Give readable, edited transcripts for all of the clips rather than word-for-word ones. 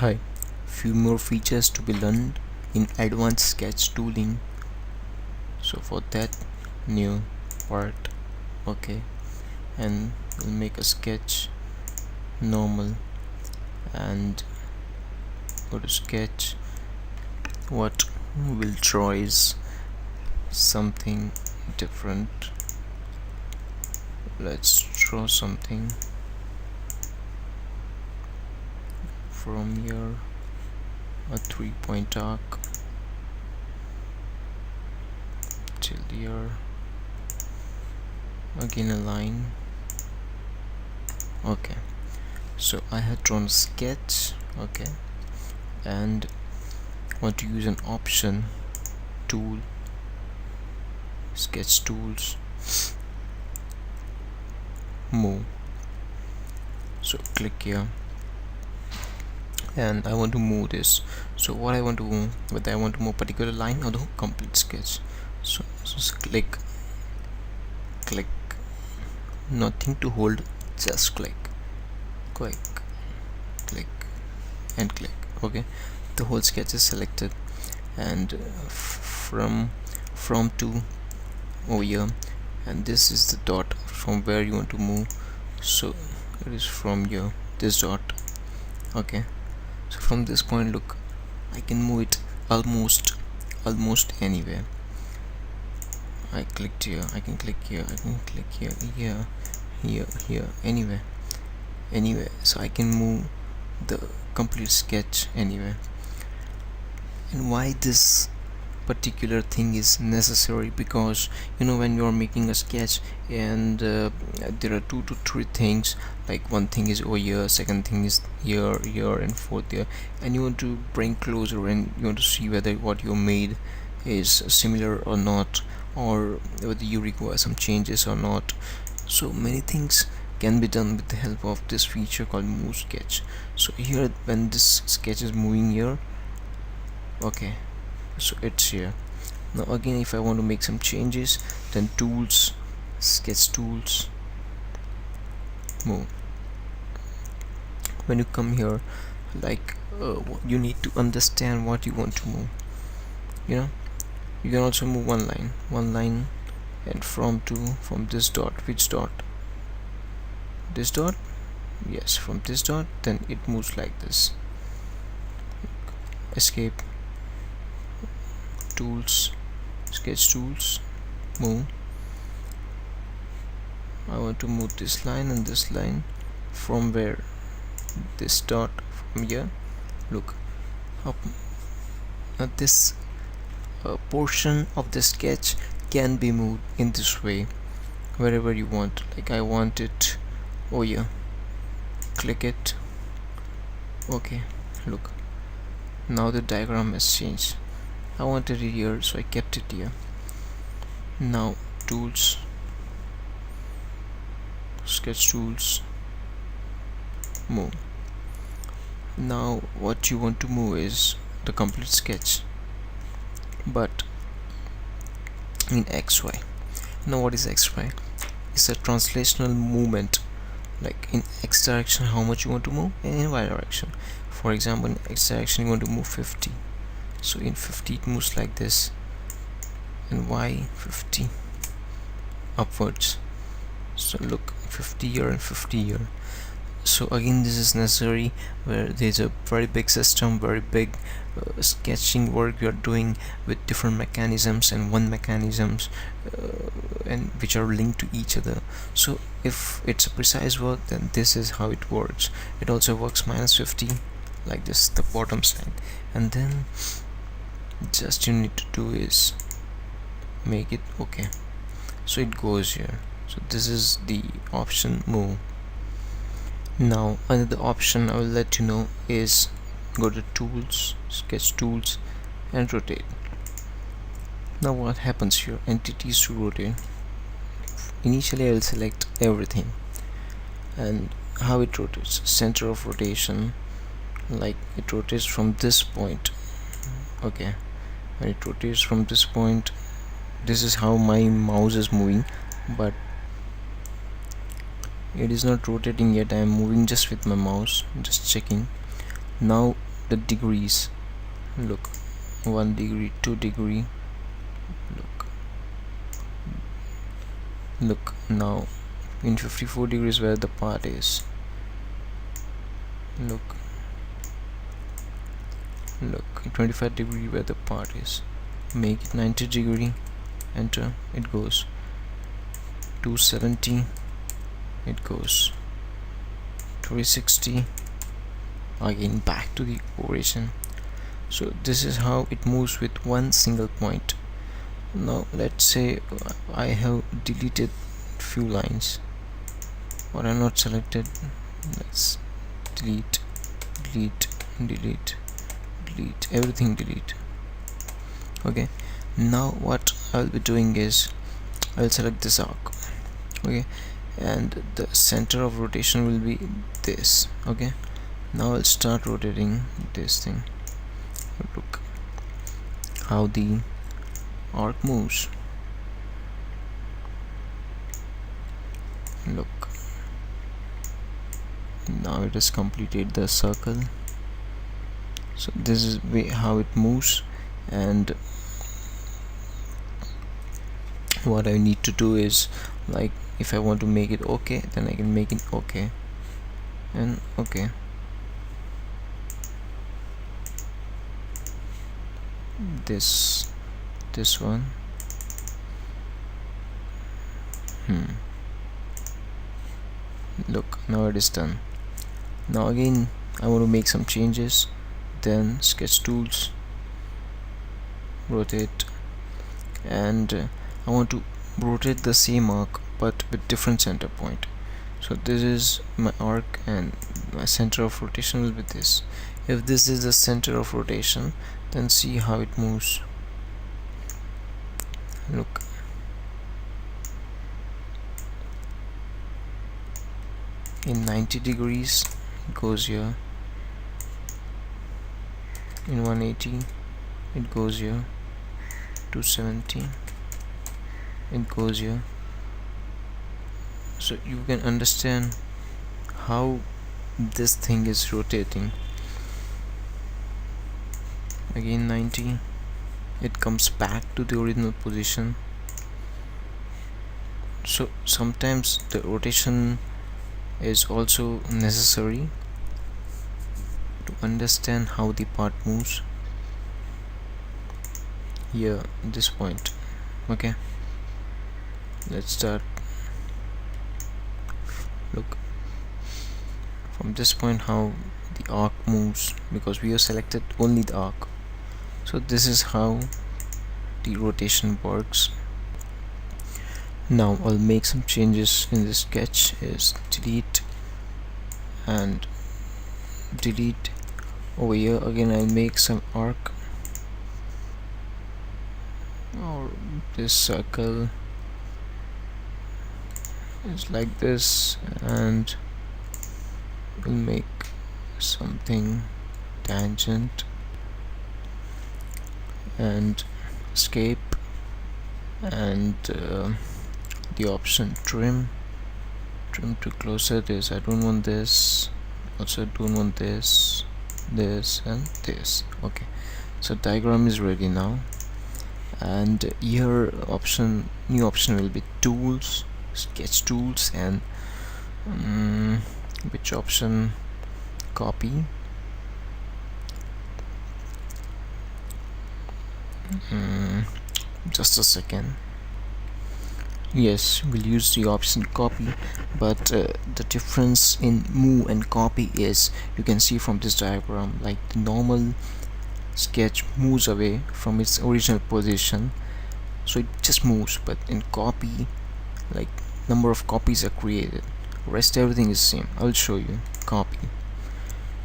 Hi, few more features to be learned in advanced sketch tooling. So for that, new part, okay, and we'll make a sketch normal and go to sketch. What we'll draw is something different. Let's draw something from here, a 3-point arc till here, again a line. Okay, so I had drawn a sketch, okay, and want to use an option tool, sketch tools, move. So click here and I want to move this. So what I want to move, whether I want to move particular line or the complete sketch. So just click, nothing to hold, just click and click. Okay, the whole sketch is selected, and from to over here, and this is the dot from where you want to move. So it is from here, this dot. Okay, so from this point, look, I can move it almost anywhere. I clicked here, I can click here, I can click here, here, anywhere. So I can move the complete sketch anywhere. And why this particular thing is necessary? Because when you're making a sketch and there are 2 to 3 things, like one thing is over here, second thing is here, and fourth here, and you want to bring closer and you want to see whether what you made is similar or not, or whether you require some changes or not. So many things can be done with the help of this feature called move sketch. So here, when this sketch is moving here, okay, so it's here. Now again, if I want to make some changes, then tools, sketch tools, move. When you come here, like you need to understand what you want to move. You can also move one line, and from this dot. Which dot? This dot? Yes, from this dot, then it moves like this. Escape, tools, sketch tools, move. I want to move this line and this line. From where? This dot, from here, look up. Now this portion of the sketch can be moved in this way wherever you want. Like I want it over here, click it. Okay, look, now the diagram has changed. I wanted it here, so I kept it here. Now tools, sketch tools, move. Now what you want to move is the complete sketch, but in XY. Now what is XY? It's a translational movement, like in X direction how much you want to move, and in Y direction. For example, in X direction you want to move 50, so in 50 it moves like this, and Y 50 upwards. So look, 50 here and 50 here. So again, this is necessary where there's a very big system, very big sketching work you're doing with different mechanisms and one mechanisms and which are linked to each other. So if it's a precise work, then this is how it works. It also works -50 like this, the bottom side, and then just you need to do is make it okay, so it goes here. So this is the option move. Now another option I will let you know is go to tools, sketch tools, and rotate. Now what happens here? Entities to rotate. Initially I will select everything, and how it rotates, center of rotation, like it rotates from this point. Okay, when it rotates from this point, this is how my mouse is moving, but it is not rotating yet. I am moving just with my mouse, just checking. Now the degrees. Look, 1 degree, 2 degree. Look now in 54 degrees where the part is. Look 25 degree where the part is. Make it 90 degree, enter, it goes 270, it goes 360, again back to the origin. So this is how it moves with one single point. Now let's say I have deleted few lines or are not selected. Let's delete, everything delete. Okay, now what I'll be doing is I'll select this arc. Okay, and the center of rotation will be this. Okay, now I'll start rotating this thing. Look how the arc moves. Look, now it has completed the circle. So this is how it moves, and what I need to do is, like, if I want to make it okay, then I can make it okay and okay. This one. Look, now it is done. Now again I want to make some changes. Then sketch tools, rotate, and I want to rotate the same arc but with different center point. So this is my arc and my center of rotation will be this. If this is the center of rotation, then see how it moves. Look, in 90 degrees it goes here, in 180 it goes here, 270 it goes here. So you can understand how this thing is rotating. Again 90, it comes back to the original position. So sometimes the rotation is also necessary to understand how the part moves. Here, this point. Okay, let's start. Look from this point how the arc moves, because we have selected only the arc. So this is how the rotation works. Now I'll make some changes in this sketch. Is delete and delete. Over here again I'll make some arc, or this circle is like this, and we'll make something tangent and escape, and the option trim to closer this. I don't want this, also don't want this and this. Okay, so diagram is ready now, and here new option will be tools, sketch tools, and which option? Copy. Just a second. Yes, we'll use the option copy, but the difference in move and copy is, you can see from this diagram, like the normal sketch moves away from its original position, so it just moves, but in copy, like, number of copies are created, rest everything is same. I'll show you copy.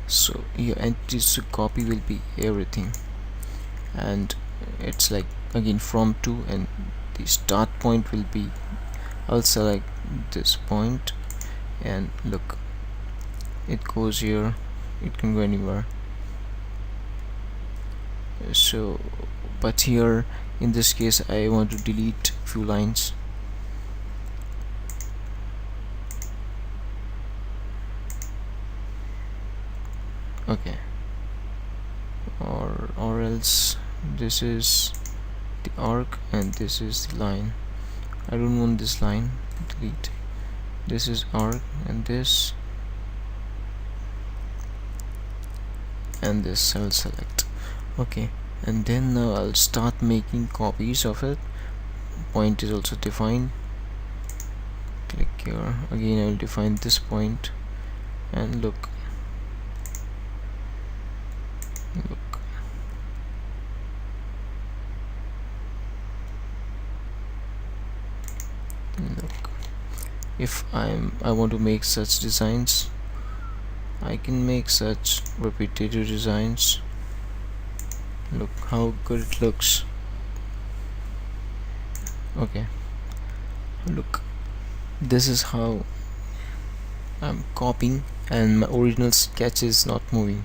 So here entities to copy will be everything, and it's like again from to, and the start point will be, I'll select this point, and look, it goes here, it can go anywhere. So but here in this case I want to delete few lines. Okay, or else this is the arc and this is the line. I don't want this line, delete. This is arc and this I'll select. Okay, and then now I'll start making copies of it. Point is also defined. Click here again, I'll define this point, and look, if I want to make such designs, I can make such repetitive designs. Look how good it looks. Okay, look, this is how I'm copying and my original sketch is not moving.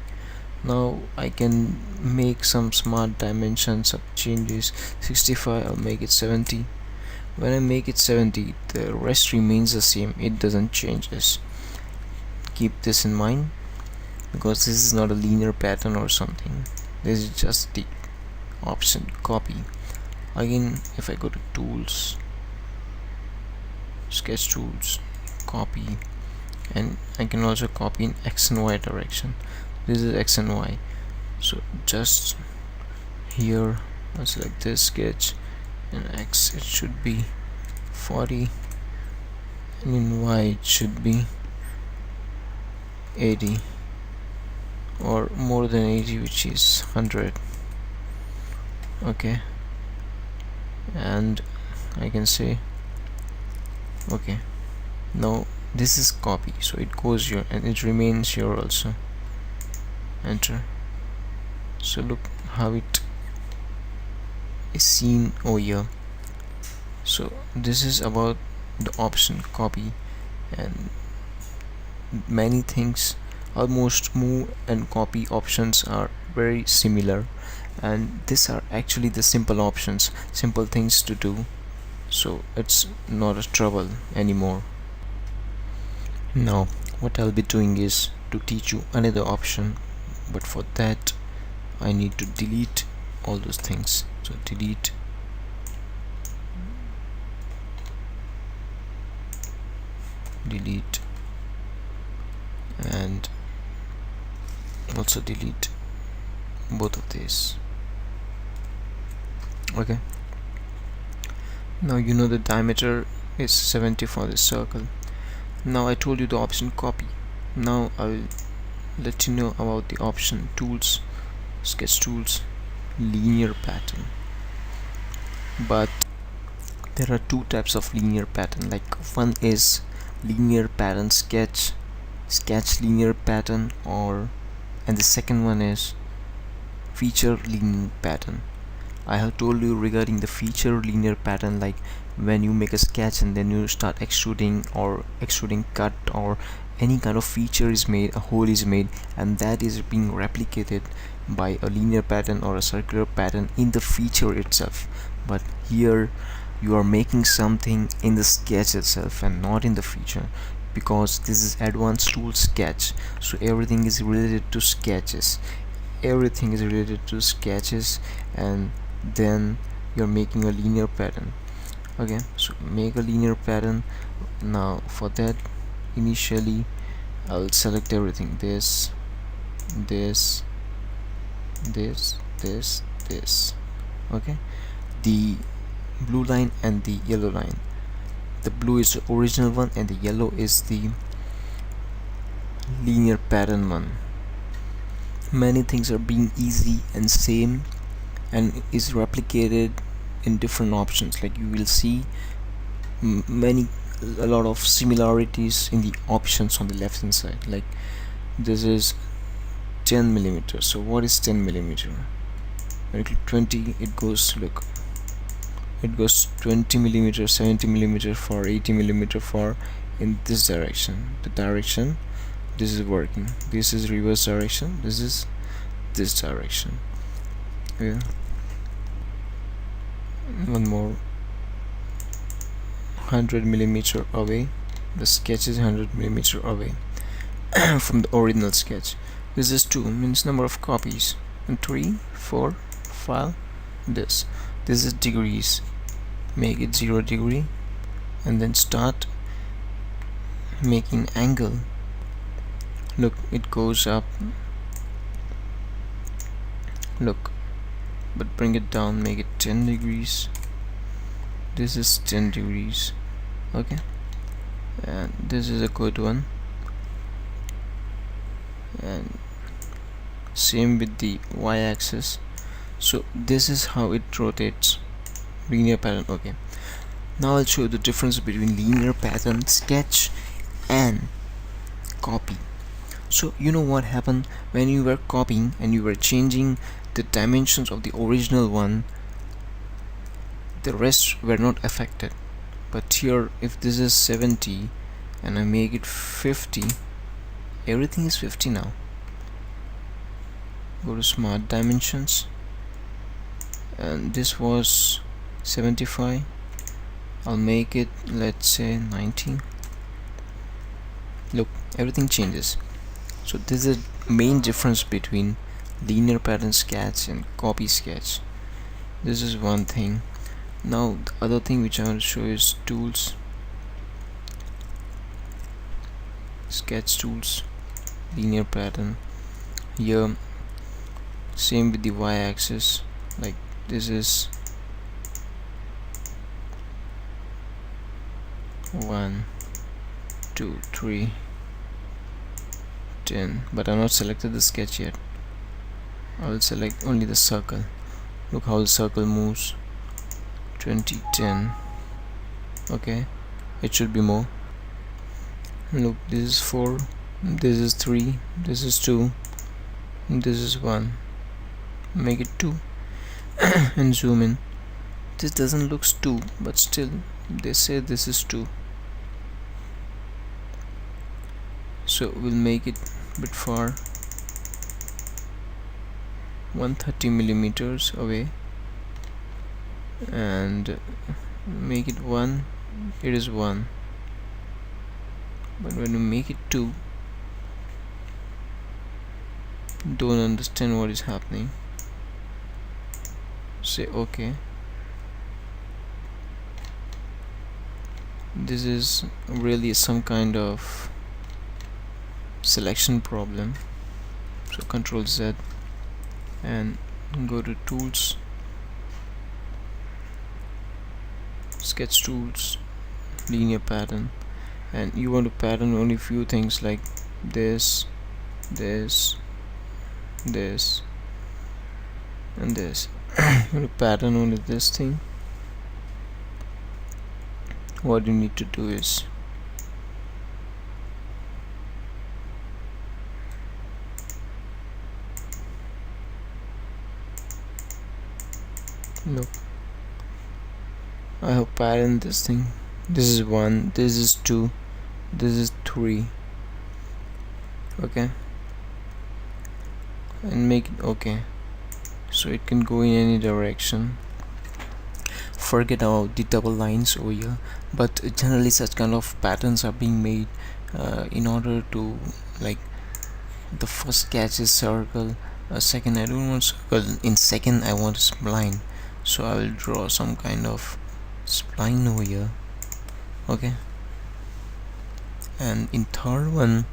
Now I can make some smart dimensions of changes. 65, I'll make it 70. When I make it 70, the rest remains the same, it doesn't changes. Keep this in mind, because this is not a linear pattern or something. This is just the option copy. Again, if I go to tools, sketch tools, copy, and I can also copy in X and Y direction. This is X and Y, so just here I'll select this sketch. In X it should be 40, and in Y it should be 80 or more than 80, which is 100. Okay, and I can say okay, now this is copy, so it goes here and it remains here also. Enter. So look how it is seen over here. So this is about the option copy, and many things, almost move and copy options are very similar, and these are actually the simple options, simple things to do, so it's not a trouble anymore. Now what I'll be doing is to teach you another option, but for that I need to delete all those things. So delete, and also delete both of these. Okay, now you know the diameter is 70 for this circle. Now I told you the option copy. Now I will let you know about the option tools, sketch tools, linear pattern. But there are two types of linear pattern, like one is linear pattern sketch linear pattern, and the second one is feature linear pattern. I have told you regarding the feature linear pattern, like when you make a sketch and then you start extruding or extruding cut, or any kind of feature is made, a hole is made, and that is being replicated by a linear pattern or a circular pattern in the feature itself. But here you are making something in the sketch itself and not in the feature, because this is advanced tool sketch, so everything is related to sketches, and then you're making a linear pattern. Okay, so make a linear pattern. Now for that, initially I'll select everything, this. Okay, the blue line and the yellow line. The blue is the original one and the yellow is the linear pattern one. Many things are being easy and same and is replicated in different options, like you will see a lot of similarities in the options on the left hand side. Like this is 10 millimeters. So what is 10 millimeter? When you click 20, it goes, look, it goes 20 millimeter, 70 millimeter for 80 millimeter for in this direction. The direction this is working, this is reverse direction, this is this direction. Yeah, one more, 100 millimeter away. The sketch is 100 millimeter away from the original sketch. This is 2, means number of copies. and 3 4 file this is degrees, make it 0 degree, and then start making angle. Look, it goes up, look, but bring it down, make it 10 degrees. This is 10 degrees. Okay, and this is a good one, and same with the y-axis. So this is how it rotates, linear pattern. Okay, now I'll show you the difference between linear pattern sketch and copy. So you know what happened when you were copying and you were changing the dimensions of the original one, the rest were not affected. But here, if this is 70 and I make it 50, everything is 50 now. Go to smart dimensions, and this was 75, I'll make it, let's say, 90. Look, everything changes. So this is the main difference between linear pattern sketch and copy sketch. This is one thing. Now the other thing which I want to show is tools, sketch tools, linear pattern. Here same with the y-axis, like this is 1 2 3 10, but I not selected the sketch yet. I will select only the circle. Look how the circle moves, 20 10. Okay, it should be more. Look, this is 4, this is 3, this is 2, this is 1. Make it 2 and zoom in. This doesn't look 2, but still they say this is 2. So we'll make it a bit far, 130 millimeters away, and make it 1. It is 1, but when you make it 2, don't understand what is happening. Say okay. This is really some kind of selection problem. So Control Z and go to tools, sketch tools, linear pattern, and you want to pattern only few things like this, this, this, and this. You want to pattern only this thing. What you need to do is look, I have patterned this thing. This is 1, this is 2, this is 3. Okay, and make it okay, so it can go in any direction. Forget about the double lines over here, but generally such kind of patterns are being made in order to, like, the first sketch is circle, second I don't want circle, in second I want a spline, so I will draw some kind of spline over here. Okay, and in third one,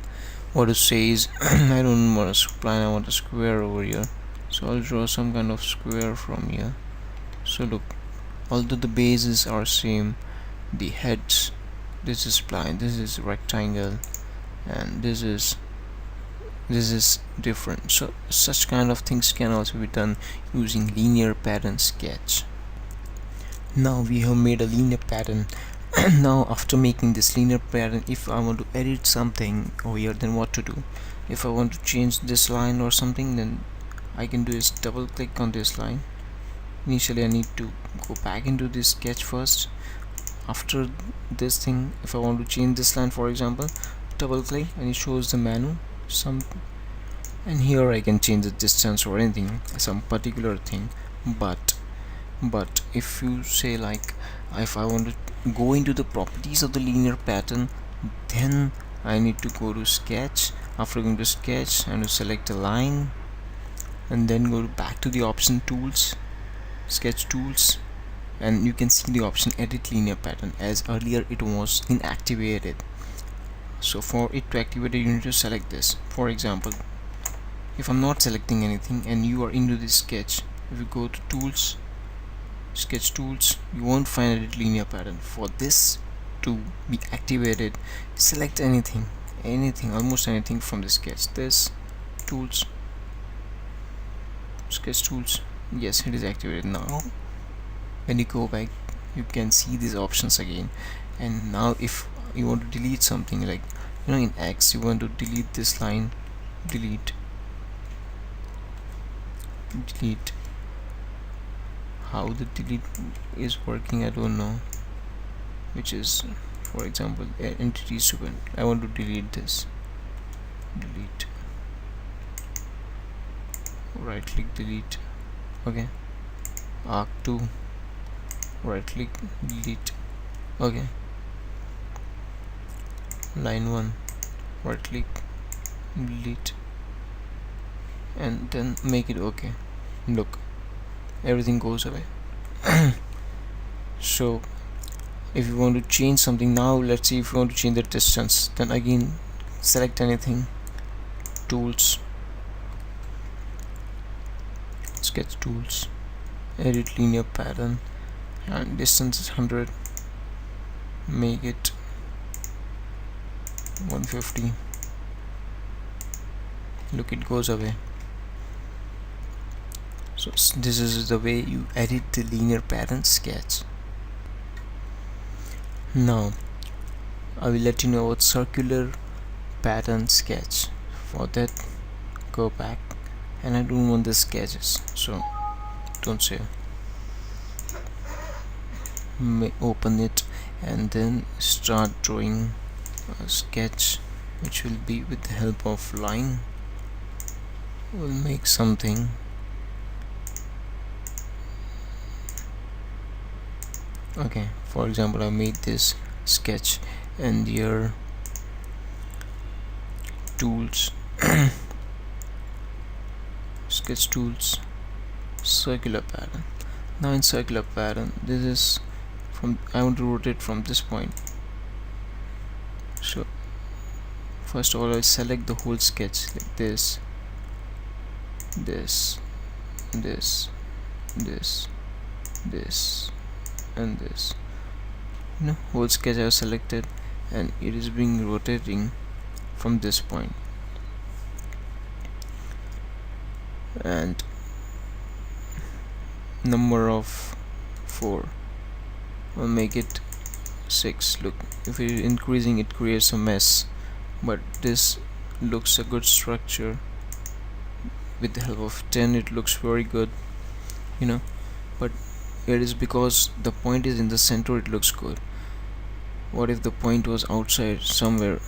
what to say is I don't want a spline, I want a square over here, so I'll draw some kind of square from here. So look, although the bases are same, the heads, this is spline, this is rectangle, and this is different. So such kind of things can also be done using linear pattern sketch. Now we have made a linear pattern. Now after making this linear pattern, if I want to edit something over here, then what to do? If I want to change this line or something, then I can do is double click on this line. Initially I need to go back into this sketch first. After this thing, if I want to change this line, for example, double click and it shows the menu, and here I can change the distance or anything, some particular thing. But if you say, like, if I want to go into the properties of the linear pattern, then I need to go to sketch. After going to sketch, and to select a line, and then go back to the option tools, sketch tools, and you can see the option edit linear pattern, as earlier it was inactivated. So for it to activate it, you need to select this. For example, if I'm not selecting anything and you are into this sketch, if you go to tools, sketch tools, you won't find edit linear pattern. For this to be activated, select anything, almost anything from the sketch. This tools, sketch tools, yes, it is activated. Now when you go back, you can see these options again. And now if you want to delete something, like in X, you want to delete this line, delete. How the delete is working, I don't know, which is, for example, entity student. I want to delete this, delete, right click, delete. Okay, arc2, right click, delete. Okay, line 1, right click, delete, and then make it okay. Look, everything goes away. So if you want to change something, now let's see, if you want to change the distance, then again select anything, tools, sketch tools, edit linear pattern, and distance is 100, make it 150. Look, it goes away. So this is the way you edit the linear pattern sketch. Now I will let you know about circular pattern sketch. For that, go back, and I don't want the sketches, so don't save. Open it and then start drawing a sketch, which will be with the help of line. We'll make something. Okay, for example, I made this sketch, and your tools, sketch tools, circular pattern. Now in circular pattern, this is from, I want to rotate from this point. So first of all, I select the whole sketch, like this, this, and this. Whole sketch I have selected, and it is being rotating from this point, and number of 4. I'll make it 6. Look, if it is increasing, it creates a mess, but this looks a good structure. With the help of 10, it looks very good, but it is because the point is in the center, it looks good. What if the point was outside, somewhere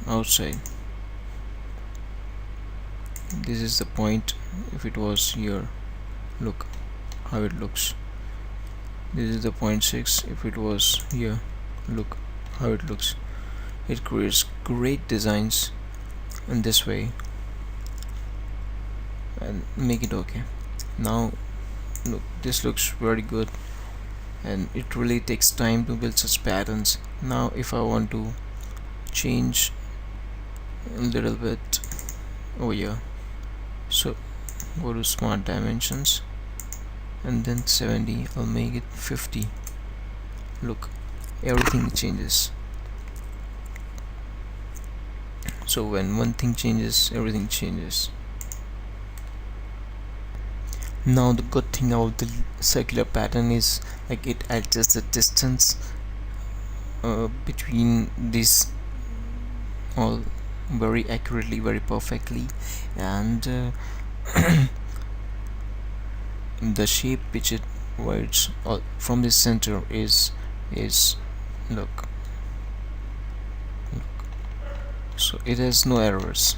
outside? This is the point. If it was here, look how it looks. This is the point 6. If it was here, look how it looks. It creates great designs in this way. And make it okay. Now look, this looks very good, and it really takes time to build such patterns. Now if I want to change a little bit over here, so go to smart dimensions, and then 70, I'll make it 50. Look, everything changes. So when one thing changes, everything changes. Now the good thing about the circular pattern is, like, it adjusts the distance between these all very accurately, very perfectly, and the shape which it words from the center is look, so it has no errors.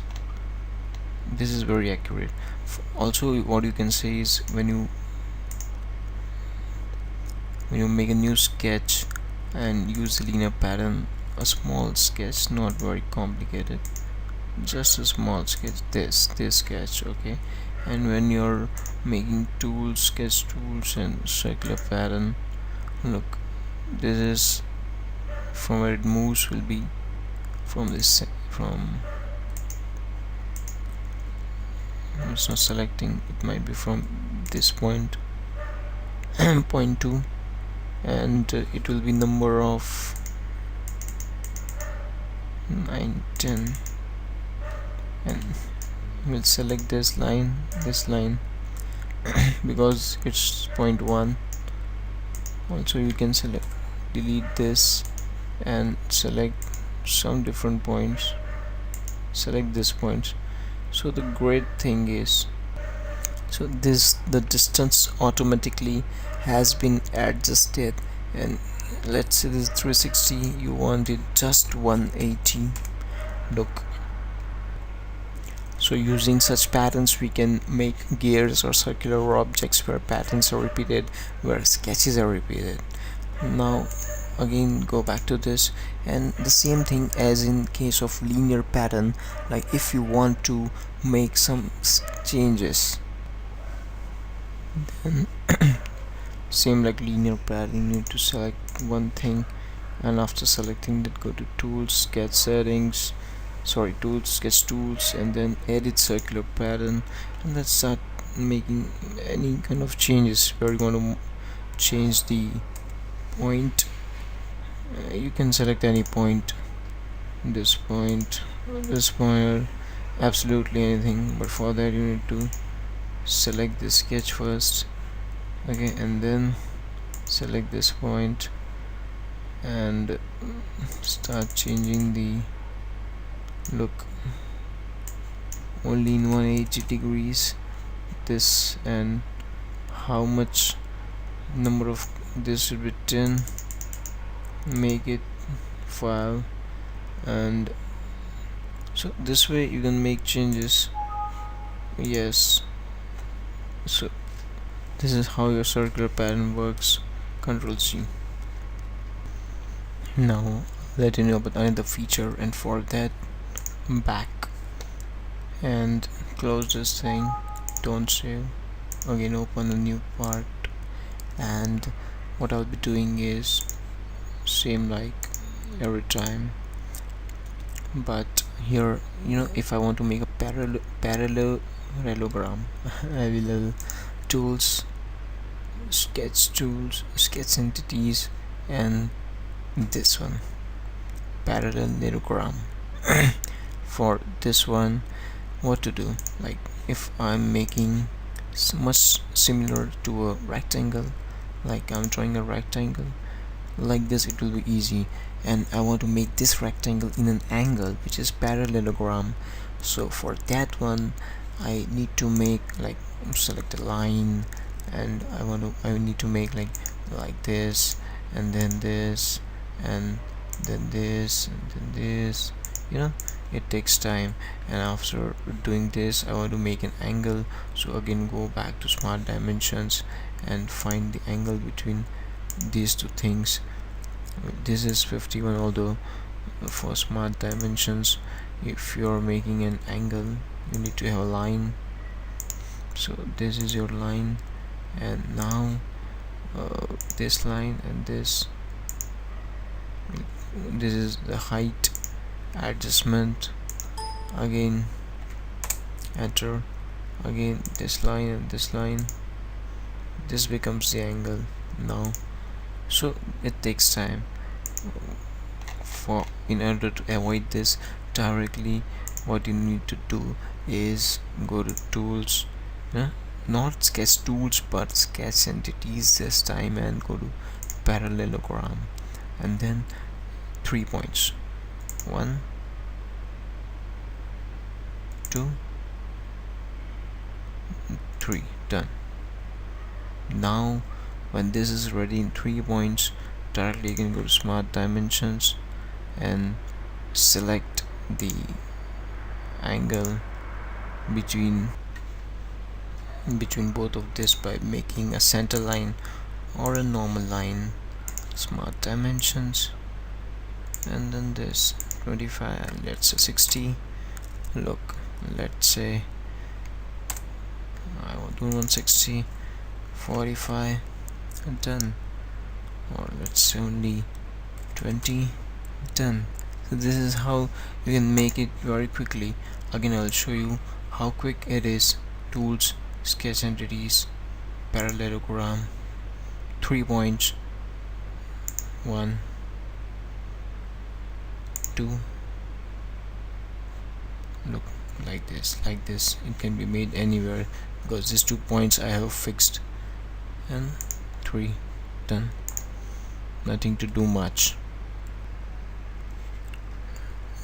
This is very accurate. Also, what you can say is, when you make a new sketch and use the linear pattern, a small sketch, not very complicated, just a small sketch, this sketch, okay, And when you're making tools, sketch tools and circular pattern, look, this is from where it moves will be from this, from, it's not selecting, it might be from this point point 2, and it will be number of 9, 10, and we'll select this line because it's point 1. Also you can select, delete this and select some different points, select this point. So the great thing is, so this, the distance automatically has been adjusted, and let's say this 360, you want it just 180. Look, so using such patterns we can make gears or circular objects where patterns are repeated, where sketches are repeated. Now again go back to this, and the same thing as in case of linear pattern, like if you want to make some changes, then same like linear pattern, you need to select one thing, and after selecting that, go to tools, sketch settings, tools, sketch tools, and then edit circular pattern, and let's start making any kind of changes. We're going to change the point. You can select any point, this point, absolutely anything, but for that you need to select the sketch first, okay, and then select this point and start changing the look only in 180 degrees this, and how much number of this should be 10, make it 5, and so this way you can make changes. Yes, so this is how your circular pattern works. Control C. Now let you know about another feature, and for that, back and close this thing, don't save, again open a new part, and what I'll be doing is same like every time, but here, you know, if I want to make a parallelogram I will tools, sketch entities, and this one, parallelogram. For this one, what to do, like if I'm making much similar to a rectangle, like I'm drawing a rectangle like this, it will be easy, and I want to make this rectangle in an angle which is parallelogram. So for that one I need to make, like, select a line, and I need to make like this, and then this, and then this, and then this, you know, it takes time. And after doing this, I want to make an angle, so again go back to smart dimensions and find the angle between these two things. This is 51, although for smart dimensions, if you're making an angle, you need to have a line. So this is your line, and now this line and this is the height adjustment. Again enter, again this line and this line, this becomes the angle now. So it takes time. In order to avoid this directly, what you need to do is go to tools, not sketch tools but sketch entities this time, and go to parallelogram, and then 3 points, 1, 2, 3, done. Now when this is ready in 3 points, directly you can go to smart dimensions and select the angle between both of this by making a center line or a normal line. Smart dimensions, and then this 25, let's say 60. Look, let's say I want to 160, 45, and done. Or let's say only 20, done. So this is how you can make it very quickly. Again, I'll show you how quick it is. Tools, sketch entities, parallelogram, 3 points, 1, 2. Look, like this. It can be made anywhere because these 2 points I have fixed, and 3, done. Nothing to do much.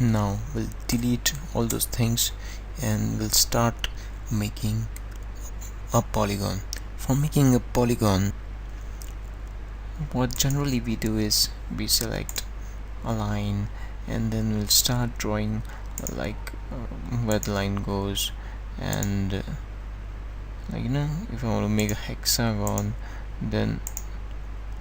Now we'll delete all those things and we'll start making a polygon. For making a polygon, what generally we do is we select a line and then we'll start drawing like where the line goes, and like if I want to make a hexagon, then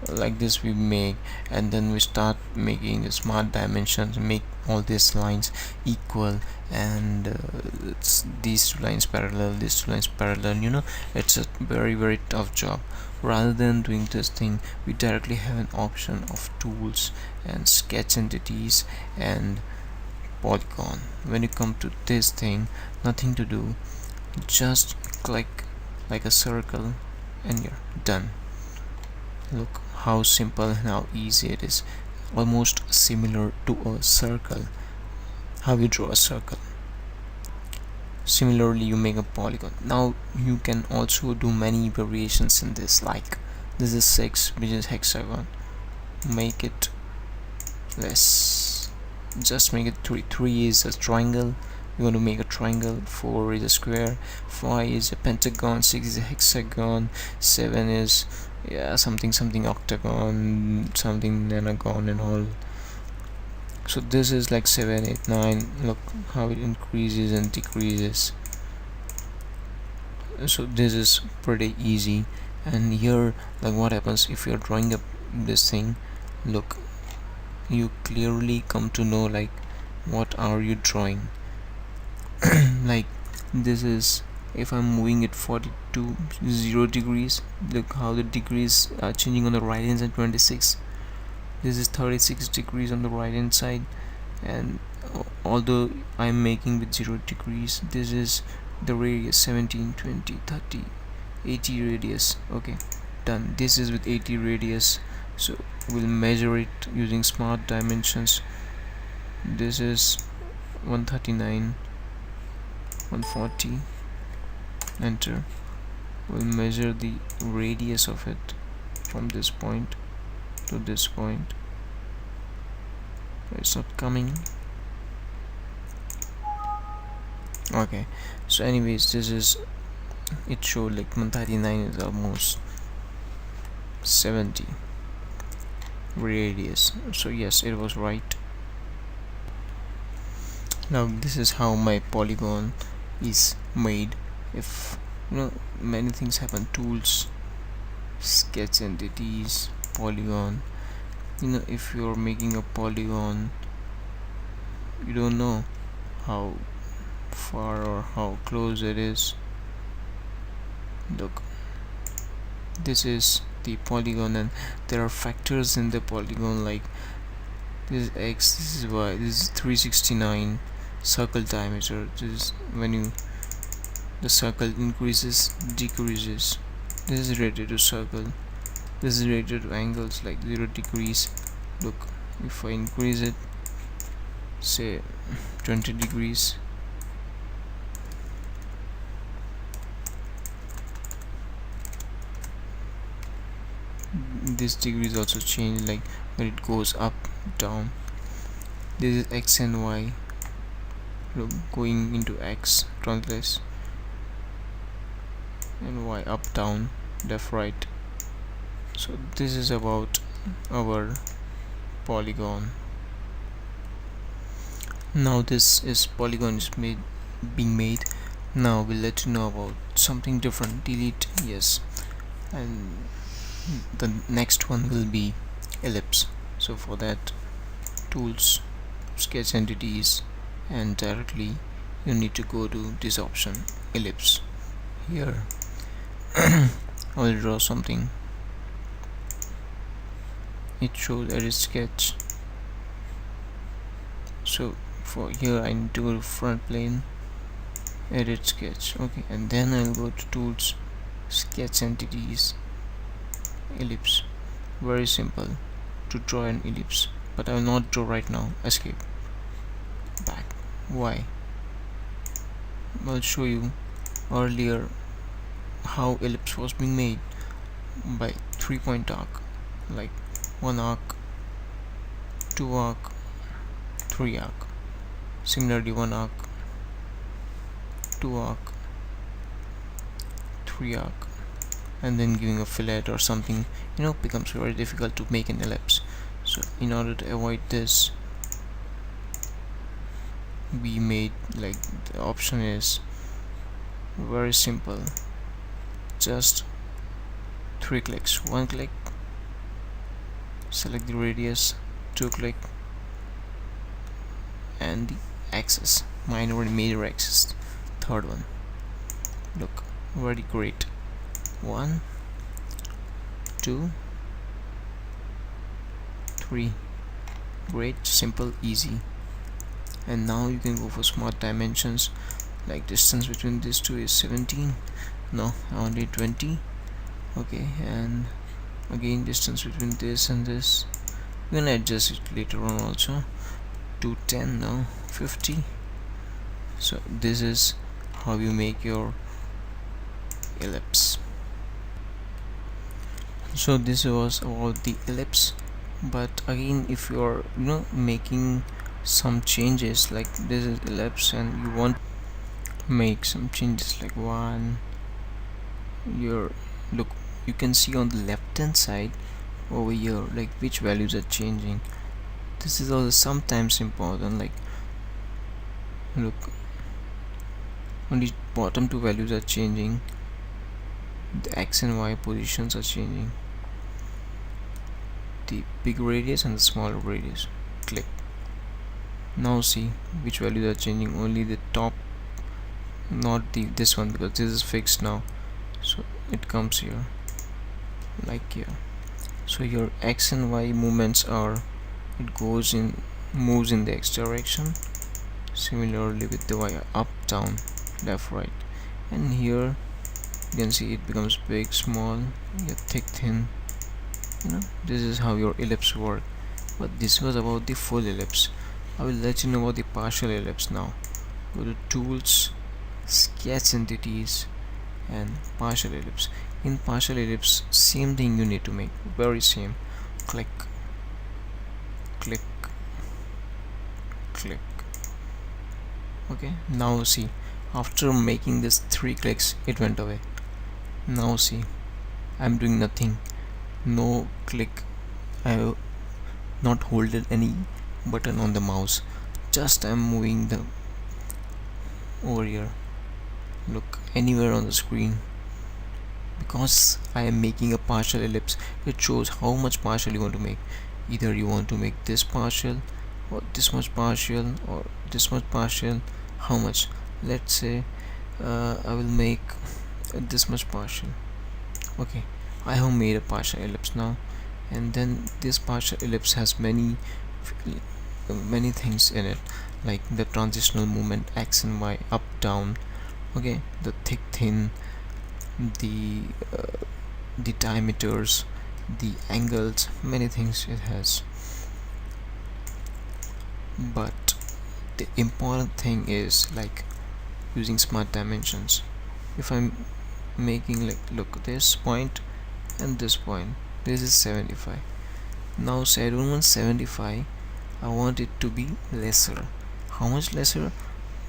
like this we make, and then we start making the smart dimensions, make all these lines equal, and these 2 lines parallel, these 2 lines parallel. It's a very tough job. Rather than doing this thing, we directly have an option of tools and sketch entities and polygon. When you come to this thing, nothing to do, just click like a circle and you're done. Look how simple and how easy it is. Almost similar to a circle. How we draw a circle. Similarly, you make a polygon. Now you can also do many variations in this, like this is 6, which is hexagon. Make it less, just make it 3. 3 is a triangle. You want to make a triangle. 4 is a square. 5 is a pentagon. 6 is a hexagon. 7 is something octagon, something anagon and all. So this is like 7, 8, 9. Look how it increases and decreases. So this is pretty easy. And here, like, what happens if you're drawing up this thing, look, you clearly come to know like what are you drawing. Like this is, if I'm moving it 42 0 degrees, look how the degrees are changing on the right hand side. 26, this is 36 degrees on the right hand side, and although I'm making with 0 degrees, this is the radius 17, 20, 30, 80 radius. Okay, done. This is with 80 radius, so we'll measure it using smart dimensions. This is 139, 140. Enter. We'll measure the radius of it from this point to this point. It's not coming. Okay, so anyways, this is, it showed like 139 is almost 70 radius. So yes, it was right. Now this is how my polygon is made. If many things happen, tools, sketch entities, polygon. If you're making a polygon, you don't know how far or how close it is. Look, this is the polygon, and there are factors in the polygon, like this is x, this is y, this is 369 circle diameter. This is when the circle increases, decreases. This is related to circle. This is related to angles like 0 degrees. Look, if I increase it, say 20 degrees, this degrees also change, like when it goes up, down. This is x and y. Look, going into x, translates, and y, up, down, left, right. So this is about our polygon. Now this is polygon is being made. Now we'll let you know about something different. Delete, yes, and the next one will be ellipse. So for that, tools, sketch entities, and directly you need to go to this option, ellipse. Here I'll draw something. It shows edit sketch. So for here I need to go to front plane, edit sketch. Okay, and then I'll go to tools, sketch entities, ellipse. Very simple to draw an ellipse, but I will not draw right now. Escape, back. Why? I'll show you earlier how ellipse was being made by 3-point arc, like 1 arc, 2 arc, 3 arc. Similarly 1 arc, 2 arc, 3 arc, and then giving a fillet or something, becomes very difficult to make an ellipse. So in order to avoid this, we made, like, the option is very simple. Just 3 clicks. 1 click, select the radius, 2 click, and the axis, minor and major axis. Third one, look, very great. 1, 2, 3. Great, simple, easy. And now you can go for smart dimensions, like distance between these two is 17. No, only 20. Okay, and again distance between this and this, you can adjust it later on also, to 10 now, 50. So this is how you make your ellipse. So this was about the ellipse. But again, if you're making some changes, like this is ellipse and you want to make some changes, like one, look, you can see on the left hand side over here, like which values are changing. This is also sometimes important, like look, only bottom two values are changing, the x and y positions are changing, the big radius and the smaller radius. Click. Now see which values are changing, only the top, not this one, because this is fixed now. So it comes here, like here. So your x and y movements are, it moves in the x direction. Similarly with the y, up, down, left, right. And here you can see it becomes big, small, thick, thin. This is how your ellipse work. But this was about the full ellipse. I will let you know about the partial ellipse now. Go to tools, sketch entities, and partial ellipse. In partial ellipse, same thing you need to make, very same. Click, click, click. Okay, now see, after making this 3 clicks, it went away. Now see, I'm doing nothing, no click, I have not holded any button on the mouse, just I'm moving the over here. Look, anywhere on the screen, because I am making a partial ellipse, it shows how much partial you want to make. Either you want to make this partial, or this much partial, or this much partial. How much? Let's say I will make this much partial. Okay, I have made a partial ellipse now, and then this partial ellipse has many things in it, like the transitional movement, x and y, up, down. Okay, the thick, thin, the diameters, the angles, many things it has. But the important thing is, like, using smart dimensions. If I'm making, like, look, this point and this point, this is 75. Now say I don't want 75, I want it to be lesser. How much lesser?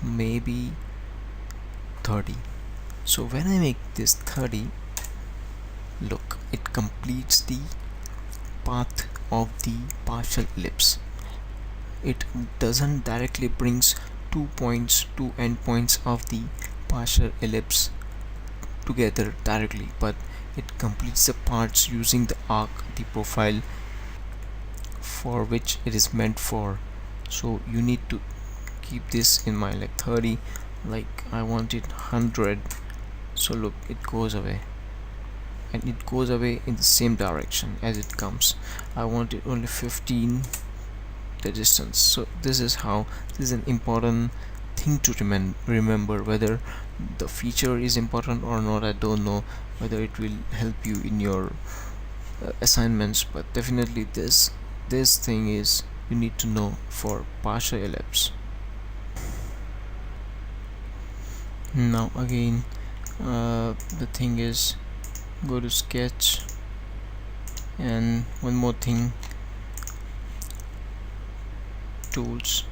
Maybe 30. So when I make this 30, look, it completes the path of the partial ellipse. It doesn't directly brings 2 endpoints of the partial ellipse together directly, but it completes the parts using the arc, the profile for which it is meant for. So you need to keep this in mind, like 30, like I want it 100. So look, it goes away. and it goes away in the same direction as it comes. I want it only 15 the distance. So this is an important thing to remember. Whether the feature is important or not, I don't know whether it will help you in your assignments, but definitely this thing is you need to know for partial ellipse. Now again, the thing is, go to sketch, and one more thing, tools,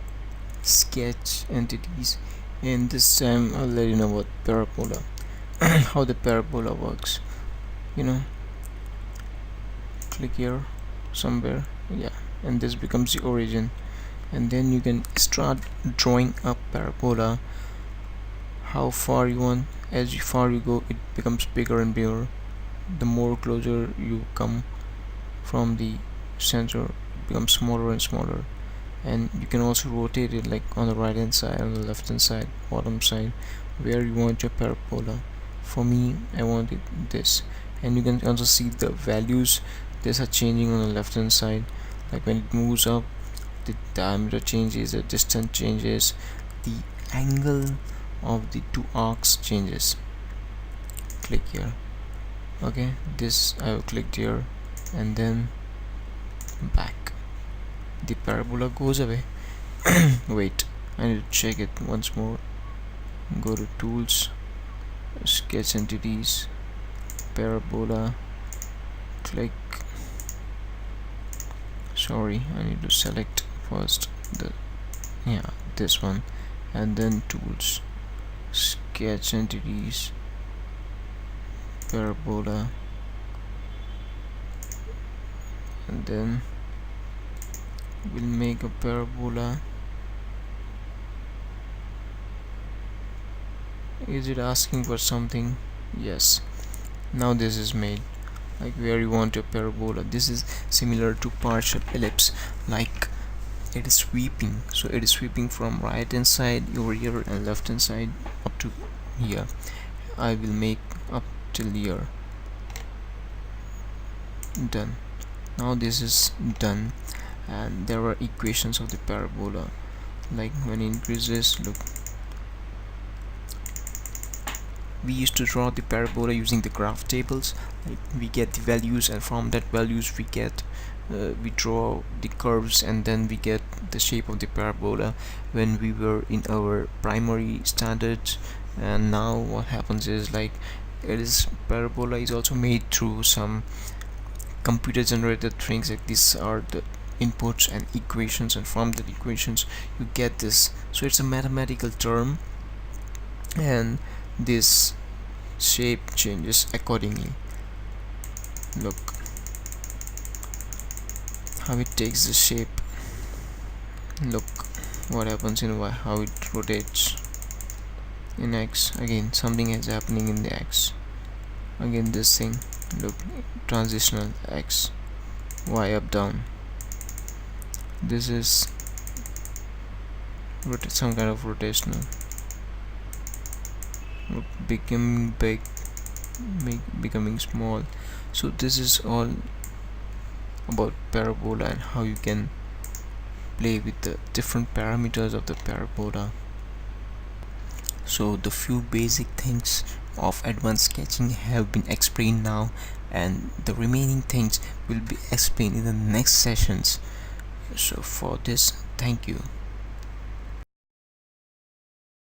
sketch entities, and this time I'll let you know about parabola. How the parabola works. Click here somewhere, yeah, and this becomes the origin, and then you can start drawing a parabola. How far you want, as far you go, it becomes bigger and bigger. The more closer you come from the center, it becomes smaller and smaller. And you can also rotate it, like on the right hand side, on the left hand side, bottom side, where you want your parabola. For me, I want it this. And you can also see the values. These are changing on the left hand side, like when it moves up, the diameter changes, the distance changes, the angle of the two arcs changes. Click here. Okay, this I have clicked here, and then back. The parabola goes away. Wait, I need to check it once more. Go to tools, sketch entities, parabola, click. Sorry, I need to select first this one, and then tools, sketch entities, parabola, and then we'll make a parabola. Is it asking for something? Yes. Now this is made, like where you want your parabola. This is similar to partial ellipse, like it is sweeping. So it is sweeping from right hand side over here and left hand side up to here. I will make up till here. Done. Now this is done, and there are equations of the parabola, like when it increases, look, we used to draw the parabola using the graph tables. Like we get the values, and from that values we draw the curves, and then we get the shape of the parabola when we were in our primary standards. And now what happens is, like, parabola is also made through some computer generated things. Like these are the inputs and equations, and from the equations you get this. So it's a mathematical term, and this shape changes accordingly. Look how it takes the shape. Look what happens in Y, how it rotates in X. Again, something is happening in the X. Again, this thing, look, transitional X, Y, up, down. This is some kind of rotational. Look, becoming big, becoming small. So this is all about parabola and how you can play with the different parameters of the parabola. So the few basic things of advanced sketching have been explained now, and the remaining things will be explained in the next sessions. So for this, thank you.